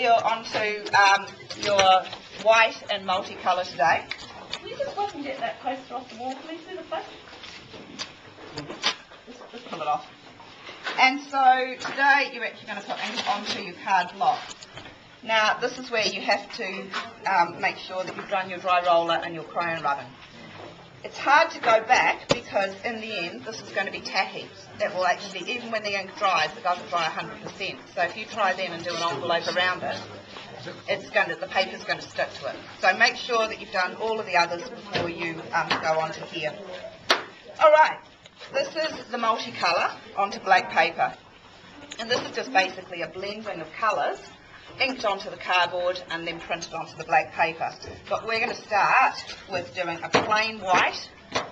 you're onto your white and multicolour today. Can you just look and get that poster off the wall, please, through the plate? Just pull it off. And so today you're actually going to put ink onto your card block. Now this is where you have to make sure that you've done your dry roller and your crayon rubbing. It's hard to go back because in the end this is going to be tacky. It will actually, even when the ink dries, it doesn't dry 100%. So if you try then and do an envelope around it, the paper's going to stick to it. So make sure that you've done all of the others before you go on to here. Alright, this is the multicolour onto black paper. And this is just basically a blending of colours inked onto the cardboard and then printed onto the black paper. But we're going to start with doing a plain white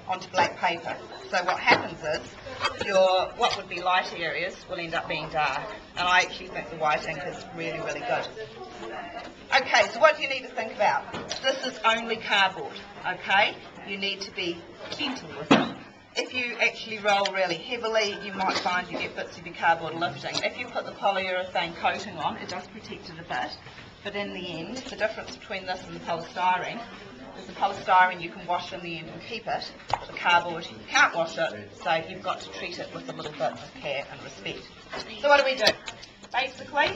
onto black paper. So what happens is your what would be light areas will end up being dark, and I actually think the white ink is really, really good. Okay, so what do you need to think about? This is only cardboard, okay? You need to be gentle with it. If you actually roll really heavily, you might find you get bits of your cardboard lifting. If you put the polyurethane coating on, it does protect it a bit, but in the end, the difference between this and the polystyrene is the polystyrene you can wash in the end and keep it. The cardboard, you can't wash it, so you've got to treat it with a little bit of care and respect. So what do we do? Basically,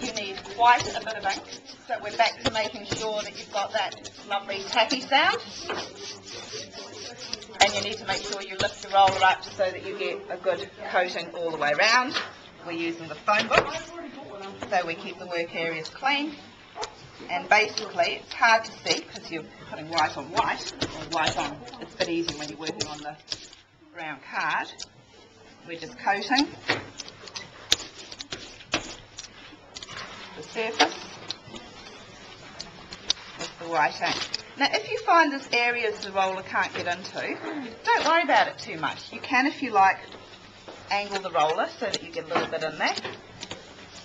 you need quite a bit of ink, so we're back to making sure that you've got that lovely tacky sound. And you need to make sure you lift the roller up so that you get a good coating all the way around. We're using the phone books, so we keep the work areas clean. And basically, it's hard to see because you're putting white on white, or white on. It's a bit easier when you're working on the brown card. We're just coating the surface with the white ink. Now, if you find there's areas the roller can't get into, don't worry about it too much. You can, if you like, angle the roller so that you get a little bit in there.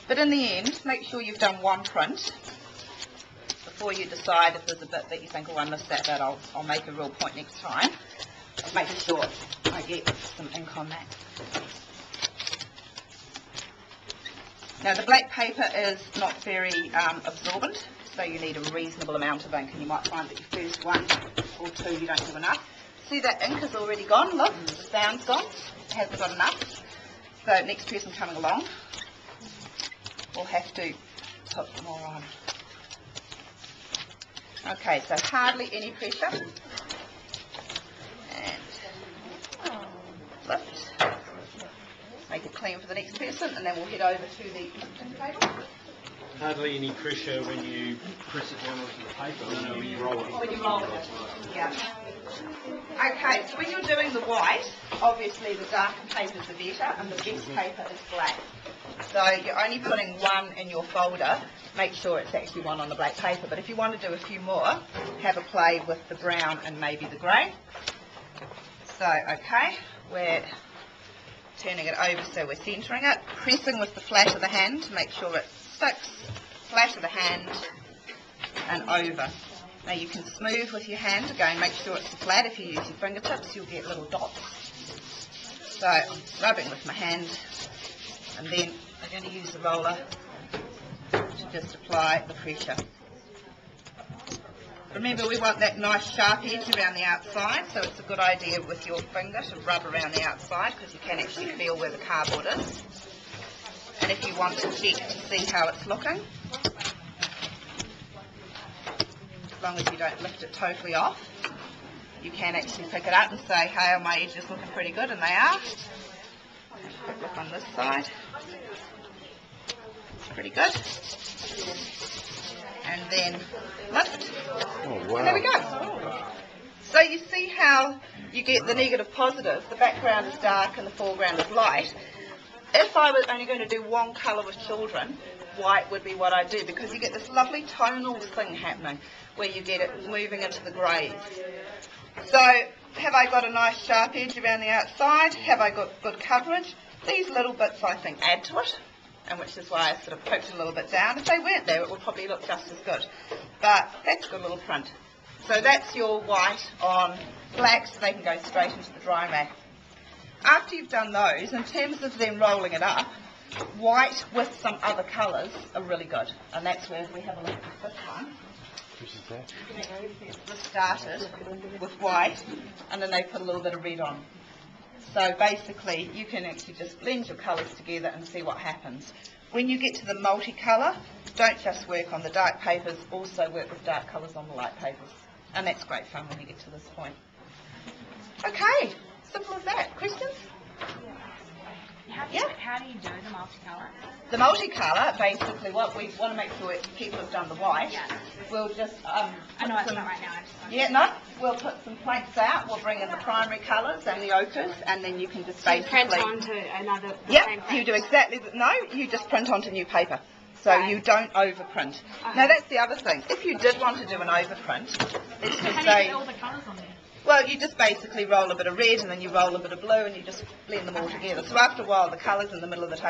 But in the end, make sure you've done one print before you decide if there's a bit that you think, oh, I missed that bit, I'll make a real point next time. I'm making sure I get some ink on that. Now, the black paper is not very absorbent, so you need a reasonable amount of ink, and you might find that your first one or two you don't do enough. See, that ink is already gone, look, the sound's gone, it hasn't got enough. So next person coming along will have to put more on. Okay, so hardly any pressure, and lift, make it clean for the next person, and then we'll head over to the printing table. Hardly any pressure when you press it down onto the paper, no, when you roll it. When you roll it, yeah. Okay, so when you're doing the white, obviously the darker papers are better, and the best paper is black. So you're only putting one in your folder. Make sure it's actually one on the black paper. But if you want to do a few more, have a play with the brown and maybe the grey. So, okay, we're turning it over so we're centering it. Pressing with the flat of the hand to make sure it sticks. Flat of the hand and over. Now you can smooth with your hand. Again, make sure it's flat. If you use your fingertips, you'll get little dots. So I'm rubbing with my hand, and then I'm going to use the roller to just apply the pressure. Remember, we want that nice sharp edge around the outside, so it's a good idea with your finger to rub around the outside because you can actually feel where the cardboard is. And if you want to check to see how it's looking, as long as you don't lift it totally off, you can actually pick it up and say, hey, my edge is looking pretty good, and they are. Quick look on this side. It's pretty good. And then lift. Oh, wow. And there we go. So you see how you get the negative positive. The background is dark and the foreground is light. If I was only going to do one colour with children, white would be what I do, because you get this lovely tonal thing happening where you get it moving into the greys. So have I got a nice sharp edge around the outside? Have I got good coverage? These little bits, I think, add to it, and which is why I sort of poked a little bit down. If they weren't there, it would probably look just as good. But that's a good little print. So that's your white on black, so they can go straight into the dry rack. After you've done those, in terms of then rolling it up, white with some other colours are really good. And that's where we have a look at this one. This started with white, and then they put a little bit of red on. So basically, you can actually just blend your colours together and see what happens. When you get to the multicolour, don't just work on the dark papers, also work with dark colours on the light papers. And that's great fun when you get to this point. Okay, simple as that. Questions? How do you do the multicolour? The multicolour, basically, what we want to make sure people have done the white. Yeah. We'll just I know it's not right now. we'll put some plates out. We'll bring in the primary colours and the ochres, and then you can just So you basically print onto another. Yep, you do exactly. No, you just print onto new paper. So Right. you don't overprint. Now that's the other thing. If you did want to do an overprint, let's just How do you say, get all the colours on there? well, you just basically roll a bit of red and then you roll a bit of blue and you just blend them all together. So after a while, the colours in the middle of the table